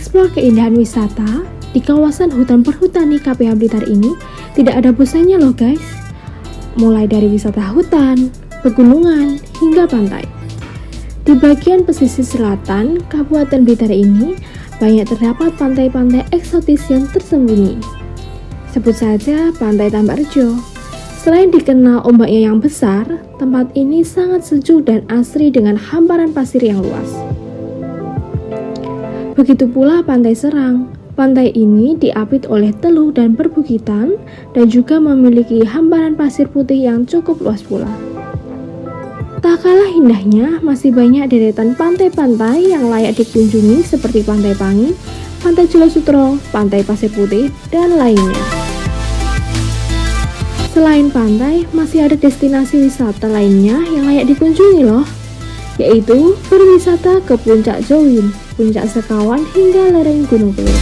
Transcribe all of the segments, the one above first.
Mengeksplor keindahan wisata di kawasan hutan perhutani KPH Blitar ini tidak ada bosannya loh guys. Mulai dari wisata hutan, pegunungan, hingga pantai. Di bagian pesisir selatan Kabupaten Blitar ini banyak terdapat pantai-pantai eksotis yang tersembunyi. Sebut saja Pantai Tambarjo. Selain dikenal ombaknya yang besar, tempat ini sangat sejuk dan asri dengan hamparan pasir yang luas. Begitu pula Pantai Serang. Pantai ini diapit oleh teluh dan perbukitan dan juga memiliki hamparan pasir putih yang cukup luas pula. Tak kalah indahnya, masih banyak deretan pantai-pantai yang layak dikunjungi seperti Pantai Pangi, Pantai Jelosutro, Pantai Pasir Putih, dan lainnya. Selain pantai, masih ada destinasi wisata lainnya yang layak dikunjungi loh, yaitu berwisata ke Puncak Join, Puncak Sekawan, hingga lereng Gunung Kelur.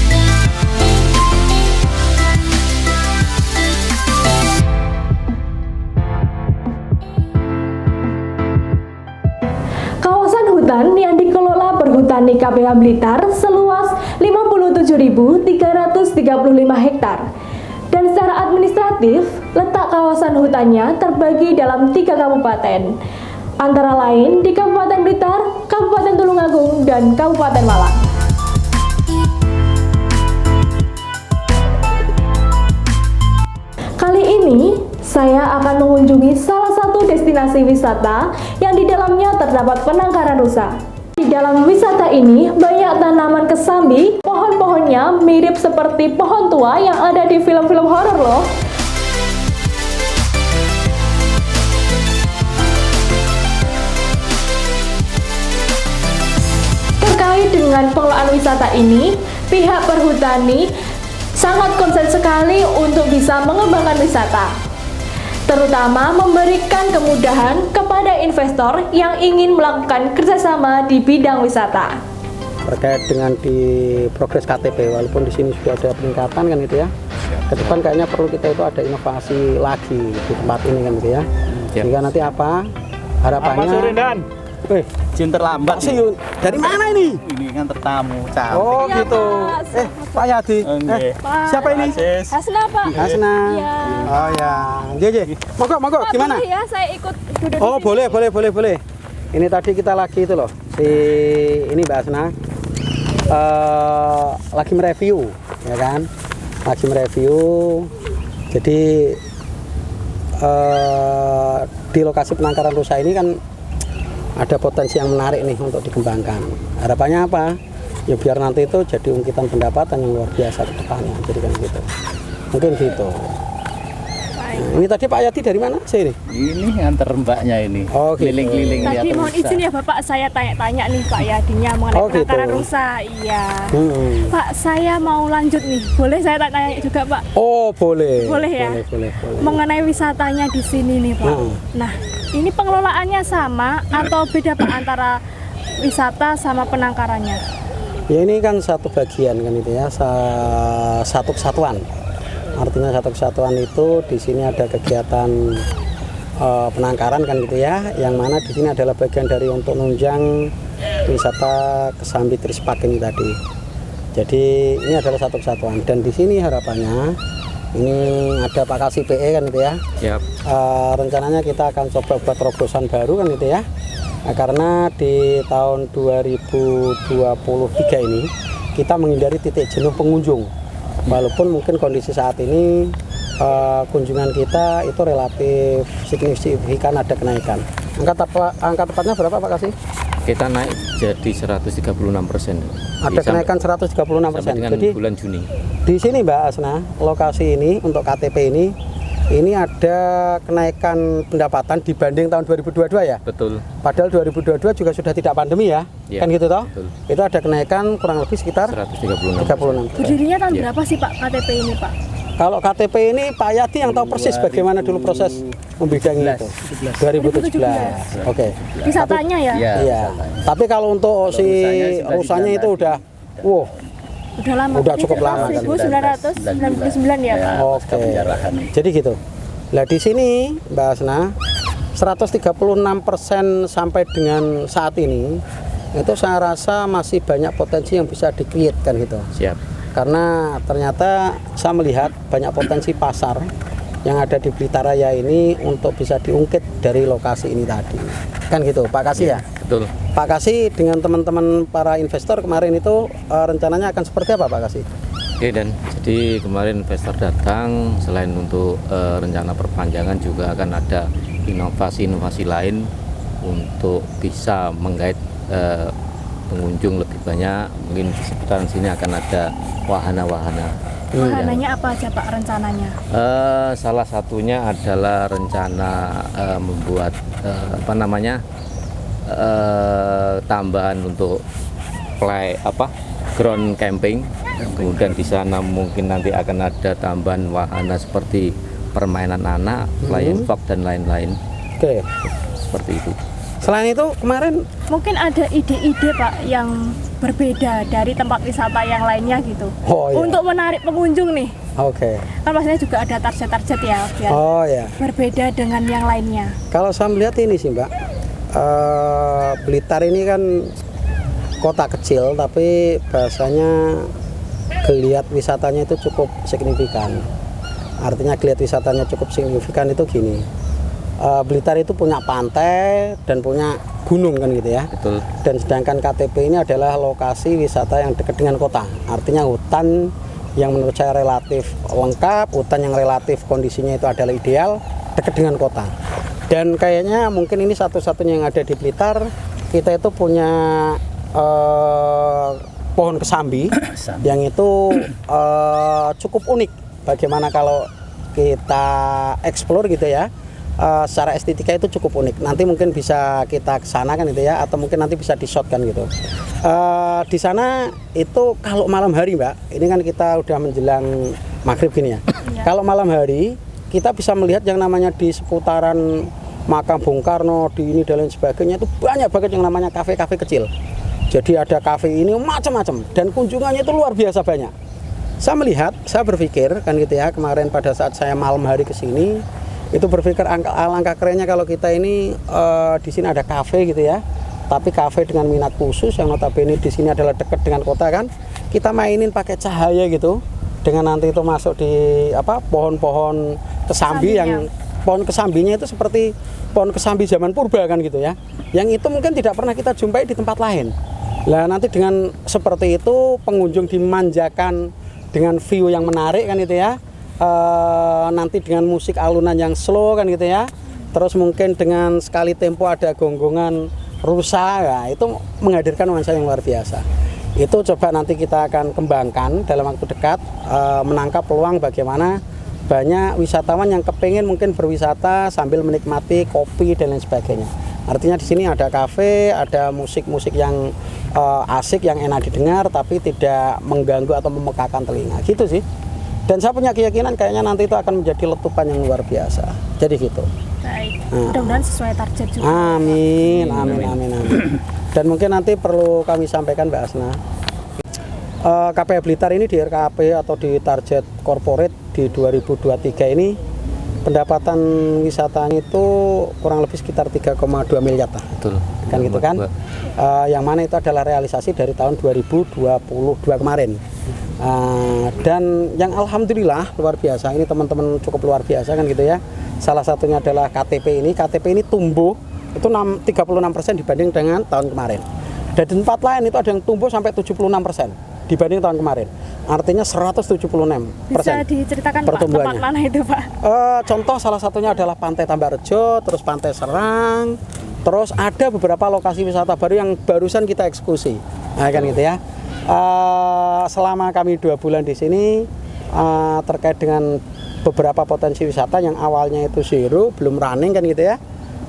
Kawasan hutan yang dikelola Perhutani KPH Blitar seluas 57.335 hektar. Dan secara administratif, letak kawasan hutannya terbagi dalam 3 kabupaten, antara lain di Kabupaten Blitar, Kabupaten Tulungagung, dan Kabupaten Malang. Kali ini, saya akan mengunjungi salah satu destinasi wisata yang di dalamnya terdapat penangkaran rusa. Di dalam wisata ini, banyak tanaman kesambi, pohon-pohonnya mirip seperti pohon tua yang ada di film-film horor loh. Terkait dengan pengelolaan wisata ini, pihak Perhutani sangat konsen sekali untuk bisa mengembangkan wisata, terutama memberikan kemudahan kepada investor yang ingin melakukan kerjasama di bidang wisata. Terkait dengan di progres KTP, walaupun di sini sudah ada peningkatan kan itu ya, ke depan kayaknya perlu kita itu ada inovasi lagi di tempat ini kan gitu ya. Sehingga nanti apa harapannya? Apa sore Dan? Jin terlambat sih. Dari mana ini? Ini kan tertamu cantik. Oh Ya, gitu. Pak. Pak Yadi. Siapa ini? Asis. Hasna Pak. Hasna. Iya. Oh ya. Jadi, monggo Pak, gimana? boleh ya saya ikut duduk Oh di sini? boleh. Ini tadi kita lagi itu loh, ini Mbak Hasna lagi mereview, ya kan? Lagi mereview. Jadi di lokasi penangkaran rusa ini kan ada potensi yang menarik nih untuk dikembangkan. Harapannya apa? Ya biar nanti itu jadi ungkitan pendapatan yang luar biasa ke depannya. Jadi kan gitu. Mungkin gitu. Nah, ini tadi Pak Yadi dari mana sih ini? Ini antar mbaknya ini. Oh, gitu. Keliling-keliling Tadi lihat mohon rusa. izin ya Bapak, saya tanya-tanya nih Pak Yadinya mengenai Oh, gitu. penangkaran rusa. Iya. Pak, saya mau lanjut nih. Boleh saya tanya juga Pak? Oh boleh. Boleh ya? Boleh. Mengenai wisatanya di sini nih Pak. Nah, ini pengelolaannya sama atau beda Pak antara wisata sama penangkarannya? Ya ini kan satu bagian kan itu ya, satu kesatuan. Artinya satu kesatuan itu di sini ada kegiatan penangkaran kan gitu ya, yang mana di sini adalah bagian dari untuk menunjang wisata Kesambi Trispak ini tadi. Jadi ini adalah satu kesatuan dan di sini harapannya ini ada Pak Kasih PE kan gitu ya. Siap. Rencananya kita akan coba buat terobosan baru kan gitu ya. Nah, karena di tahun 2023 ini kita menghindari titik jenuh pengunjung. Walaupun mungkin kondisi saat ini kunjungan kita itu relatif signifikan ada kenaikan. Angka tepatnya berapa Pak Kasih? Kita naik jadi 136%. Ada kenaikan 136%. Sampai dengan Jadi bulan Juni. di sini Mbak Asna, lokasi ini untuk KTP ini ada kenaikan pendapatan dibanding tahun 2022 ya? Betul. Padahal 2022 juga sudah tidak pandemi ya? Ya, Kan gitu toh? betul. Itu ada kenaikan kurang lebih sekitar 136. 36%. Berdirinya tahun Iya. berapa sih Pak KTP ini Pak? Kalau KTP ini Pak Yati yang tahu persis bagaimana dulu proses membidangi itu. 2017. Oke. Wisatanya ya? Iya. Iya. Tapi kalau untuk si rusanya itu udah, wow, Udah lama. Udah Ini cukup lama kan? 1999 ya Pak? oke. Jadi gitu. Nah di sini Mbak Asna 136% sampai dengan saat ini itu saya rasa masih banyak potensi yang bisa di-create kan gitu. Siap. Karena ternyata saya melihat banyak potensi pasar yang ada di Blitar Raya ini untuk bisa diungkit dari lokasi ini tadi. Kan gitu, Pak Kasih ya? Betul. Pak Kasih dengan teman-teman para investor kemarin itu rencananya akan seperti apa Pak Kasih? Oke, dan jadi kemarin investor datang, selain untuk rencana perpanjangan juga akan ada inovasi-inovasi lain untuk bisa menggait pengunjung lebih banyak. Mungkin di seputaran sini akan ada wahana-wahana. Wahananya apa aja Pak rencananya? Salah satunya adalah rencana membuat tambahan untuk ground camping. Kemudian di sana mungkin nanti akan ada tambahan wahana seperti permainan anak, flying fox dan lain-lain. Oke. Seperti itu. Selain itu kemarin Mungkin ada ide-ide Pak yang berbeda dari tempat wisata yang lainnya gitu. Oh, iya. Untuk menarik pengunjung nih. Oke. Kan pastinya juga ada target-target ya biar Oh ya. berbeda dengan yang lainnya. Kalau saya melihat ini sih Mbak, Blitar ini kan kota kecil tapi bahasanya geliat wisatanya itu cukup signifikan. Artinya geliat wisatanya cukup signifikan itu gini. Blitar itu punya pantai dan punya gunung kan gitu ya. Betul. Dan sedangkan KTP ini adalah lokasi wisata yang dekat dengan kota. Artinya hutan yang menurut saya relatif lengkap, hutan yang relatif kondisinya itu adalah ideal, dekat dengan kota. Dan kayaknya mungkin ini satu-satunya yang ada di Blitar. Kita itu punya pohon kesambi yang itu cukup unik. Bagaimana kalau kita explore gitu ya. Secara estetika itu cukup unik. Nanti mungkin bisa kita ke sana kan gitu ya, atau mungkin nanti bisa di shot kan gitu. Di sana itu kalau malam hari Mbak, ini kan kita udah menjelang maghrib gini ya. Kalau malam hari kita bisa melihat yang namanya di seputaran makam Bung Karno, di ini dan lain sebagainya itu banyak banget yang namanya kafe-kafe kecil. Jadi ada kafe ini macam-macam dan kunjungannya itu luar biasa banyak. Saya melihat, saya berpikir kan gitu ya, kemarin pada saat saya malam hari ke sini itu berpikir alangkah kerennya kalau kita ini di sini ada kafe gitu ya, tapi kafe dengan minat khusus yang notabene di sini adalah dekat dengan kota kan, kita mainin pakai cahaya gitu, dengan nanti itu masuk di pohon-pohon kesambi yang pohon kesambinya itu seperti pohon kesambi zaman purba kan gitu ya, yang itu mungkin tidak pernah kita jumpai di tempat lain. Lah nanti dengan seperti itu pengunjung dimanjakan dengan view yang menarik kan gitu ya. Nanti dengan musik alunan yang slow kan gitu ya, terus mungkin dengan sekali tempo ada gonggongan rusa ya, itu menghadirkan nuansa yang luar biasa. Itu coba nanti kita akan kembangkan dalam waktu dekat, menangkap peluang bagaimana banyak wisatawan yang kepengen mungkin berwisata sambil menikmati kopi dan lain sebagainya. Artinya di sini ada kafe, ada musik-musik yang asik, yang enak didengar tapi tidak mengganggu atau memekakan telinga gitu sih. Dan saya punya keyakinan kayaknya nanti itu akan menjadi letupan yang luar biasa. Jadi gitu. Baik. Mudah-mudahan sesuai target juga. Amin, amin, amin, amin. Dan mungkin nanti perlu kami sampaikan Mbak Asna. KPH Blitar ini di RKAP atau di target corporate di 2023 ini pendapatan wisatanya itu kurang lebih sekitar 3,2 miliar lah. Betul. Kan gitu kan? Yang mana itu adalah realisasi dari tahun 2022 kemarin. Dan yang alhamdulillah luar biasa, ini teman-teman cukup luar biasa kan gitu ya. Salah satunya adalah KTP ini tumbuh itu 36% dibanding dengan tahun kemarin. Dan di tempat lain itu ada yang tumbuh sampai 76% dibanding tahun kemarin. Artinya 176%. Bisa diceritakan Pak, tempat mana itu Pak? Contoh salah satunya adalah Pantai Tambarrejo, terus Pantai Serang, terus ada beberapa lokasi wisata baru yang barusan kita eksekusi. Nah, kan gitu ya. Selama kami 2 bulan di sini terkait dengan beberapa potensi wisata yang awalnya itu zero, belum running kan gitu ya.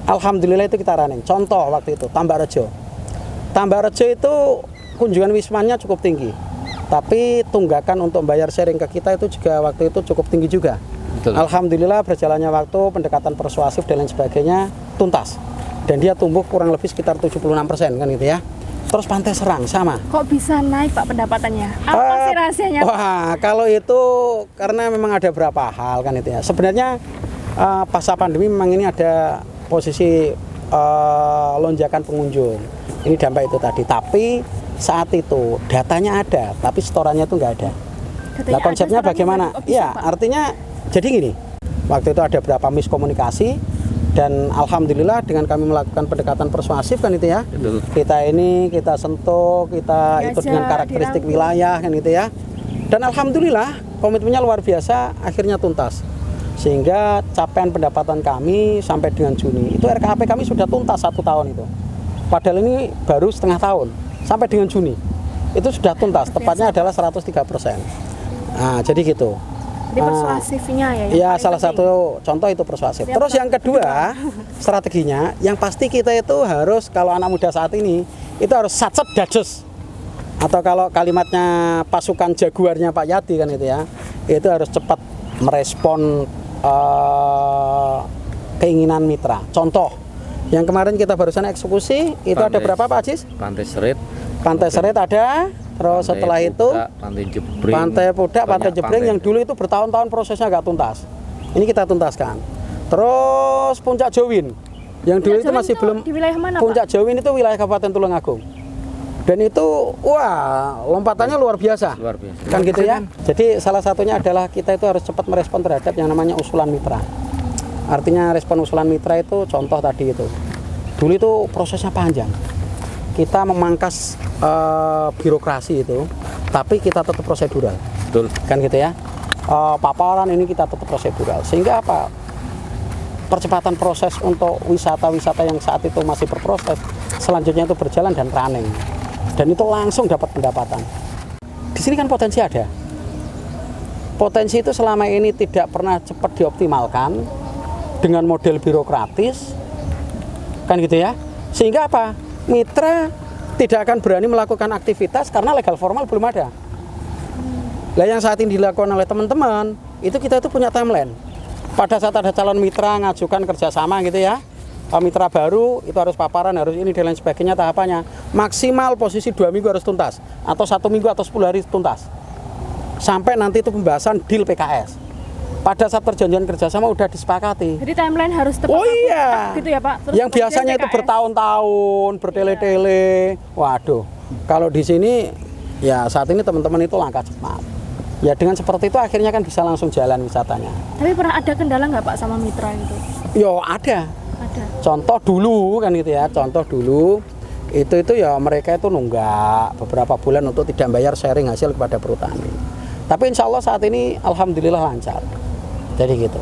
Alhamdulillah itu kita running. Contoh waktu itu Tambarrejo. Tambarrejo itu kunjungan wismannya cukup tinggi. Tapi tunggakan untuk bayar sharing ke kita itu juga waktu itu cukup tinggi juga. Betul. Alhamdulillah berjalannya waktu, pendekatan persuasif dan lain sebagainya tuntas. Dan dia tumbuh kurang lebih sekitar 76% kan gitu ya. Terus Pantai Serang sama. Kok bisa naik Pak pendapatannya? Apa sih rahasianya? Wah, kalau itu karena memang ada beberapa hal kan itu ya. Sebenarnya pasca pandemi memang ini ada posisi lonjakan pengunjung. Ini dampak itu tadi. Tapi saat itu datanya ada, tapi setorannya itu nggak ada. Nah, konsepnya bagaimana? Ya, artinya jadi gini. Waktu itu ada beberapa miskomunikasi dan alhamdulillah dengan kami melakukan pendekatan persuasif kan itu ya. Betul. Kita sentuh, kita itu dengan karakteristik wilayah kan itu ya. Dan alhamdulillah komitmennya luar biasa, akhirnya tuntas. Sehingga capaian pendapatan kami sampai dengan Juni itu RKAP kami sudah tuntas 1 tahun itu. Padahal ini baru setengah tahun sampai dengan Juni itu sudah tuntas, tepatnya adalah 103%. Nah, jadi gitu. Jadi persuasifnya ya. Ya, salah satu contoh itu persuasif. Terus yang kedua, strateginya yang pasti kita itu harus, kalau anak muda saat ini itu harus satset dajes. Atau kalau kalimatnya pasukan jaguarnya Pak Yadi kan itu ya, itu harus cepat merespon keinginan mitra. Contoh, yang kemarin kita barusan eksekusi itu ada berapa Pak Ajis? Pantai Serit. Pantai Serit ada. Terus setelah itu Pantai Pudak, Pantai Jebring yang dulu itu bertahun-tahun prosesnya nggak tuntas. Ini kita tuntaskan. Terus Puncak Jowin yang dulu itu masih belum. Di wilayah mana, Puncak Jowin itu wilayah Kabupaten Tulungagung. Dan itu wah, lompatannya luar biasa. Luar biasa. Kan gitu ya. Jadi salah satunya adalah kita itu harus cepat merespon terhadap yang namanya usulan mitra. Artinya respon usulan mitra itu contoh tadi itu. Dulu itu prosesnya panjang. Kita memangkas birokrasi itu, tapi kita tetap prosedural. Betul. Kan gitu ya. Paparan ini kita tetap prosedural. Sehingga apa? Percepatan proses untuk wisata-wisata yang saat itu masih berproses, selanjutnya itu berjalan dan running. Dan itu langsung dapat pendapatan. Di sini kan potensi ada. Potensi itu selama ini tidak pernah cepat dioptimalkan dengan model birokratis. Kan gitu ya. Sehingga apa? Mitra tidak akan berani melakukan aktivitas karena legal formal belum ada. Nah, yang saat ini dilakukan oleh teman-teman itu kita itu punya timeline. Pada saat ada calon mitra ngajukan kerjasama gitu ya, mitra baru itu harus paparan, harus ini dan lain sebagainya, tahapannya maksimal posisi 2 minggu harus tuntas, atau 1 minggu atau 10 hari tuntas, sampai nanti itu pembahasan deal PKS. Pada saat perjanjian kerjasama udah disepakati. Jadi timeline harus tepat. Oh iya. Gitu ya Pak. Terus yang biasanya itu bertahun-tahun, bertele-tele. Waduh. Kalau di sini ya saat ini teman-teman itu langkah cepat. Ya dengan seperti itu akhirnya kan bisa langsung jalan wisatanya. Tapi pernah ada kendala nggak Pak sama mitra itu? Yo ada. Ada. Contoh dulu kan gitu ya. Contoh dulu itu ya mereka itu nunggak beberapa bulan untuk tidak bayar sharing hasil kepada perhutani. Tapi insya Allah saat ini alhamdulillah lancar. Jadi gitu.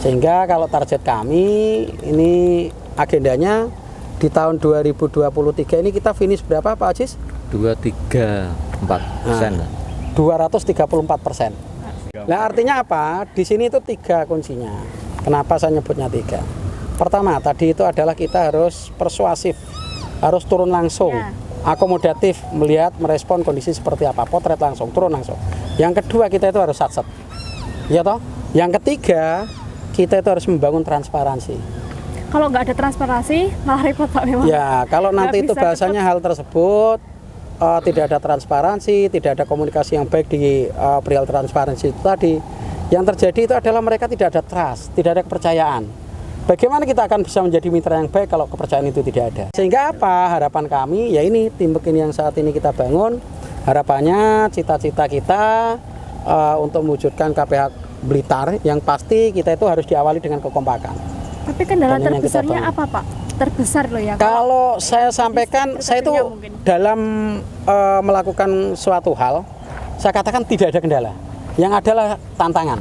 Sehingga kalau target kami ini agendanya di tahun 2023 ini kita finish berapa Pak Ajis? 234%. Nah, 234%. Nah artinya apa? Di sini itu 3 kuncinya. Kenapa saya nyebutnya 3? Pertama tadi itu adalah kita harus persuasif, harus turun langsung, akomodatif, melihat, merespon kondisi seperti apa, potret langsung, turun langsung. Yang kedua kita itu harus satset, ya toh. Yang ketiga kita itu harus membangun transparansi. Kalau nggak ada transparansi malah repot Pak memang. Ya kalau nanti itu bahasanya hal tersebut tidak ada transparansi, tidak ada komunikasi yang baik di perihal transparansi itu tadi. Yang terjadi itu adalah mereka tidak ada trust, tidak ada kepercayaan. Bagaimana kita akan bisa menjadi mitra yang baik kalau kepercayaan itu tidak ada? Sehingga apa? Harapan kami ya ini tim begini yang saat ini kita bangun. Harapannya cita-cita kita untuk mewujudkan KPH Blitar yang pasti kita itu harus diawali dengan kekompakan. Tapi kendala terbesarnya apa Pak? Terbesar loh ya. Kalau saya sampaikan, saya itu dalam melakukan suatu hal, saya katakan tidak ada kendala. Yang adalah tantangan.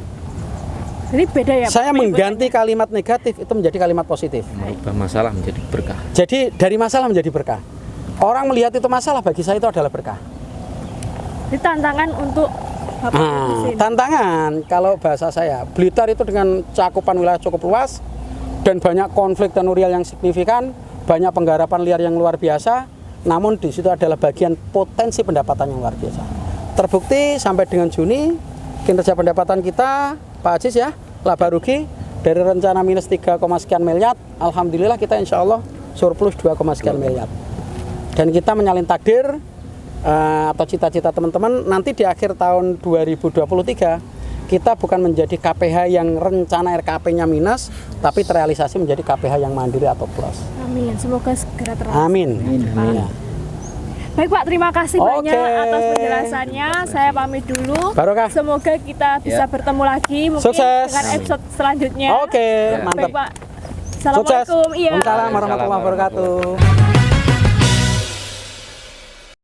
Jadi beda ya Pak? Saya mengganti kalimat negatif itu menjadi kalimat positif. Merubah masalah menjadi berkah. Jadi dari masalah menjadi berkah. Orang melihat itu masalah, bagi saya itu adalah berkah. Jadi tantangan untuk tantangan kalau bahasa saya, Blitar itu dengan cakupan wilayah cukup luas dan banyak konflik tenurial yang signifikan, banyak penggarapan liar yang luar biasa, namun di situ adalah bagian potensi pendapatan yang luar biasa. Terbukti sampai dengan Juni kinerja pendapatan kita, Pak Ajis ya, laba rugi dari rencana minus 3, sekian miliar, alhamdulillah kita insya Allah surplus 2, sekian miliar. Dan kita menyalin takdir atau cita-cita teman-teman nanti di akhir tahun 2023 kita bukan menjadi KPH yang rencana RKP-nya minus, tapi terrealisasi menjadi KPH yang mandiri atau plus. Amin. Semoga segera terlaksana. Amin. Ya. Baik Pak, terima kasih Oke. banyak atas penjelasannya. Saya pamit dulu. Barokah. Semoga kita bisa bertemu lagi mungkin Sukses. dengan episode selanjutnya. Oke, Baik mantap. Pak. Sukses. Assalamualaikum. Iya. Waalaikumsalam warahmatullahi wabarakatuh.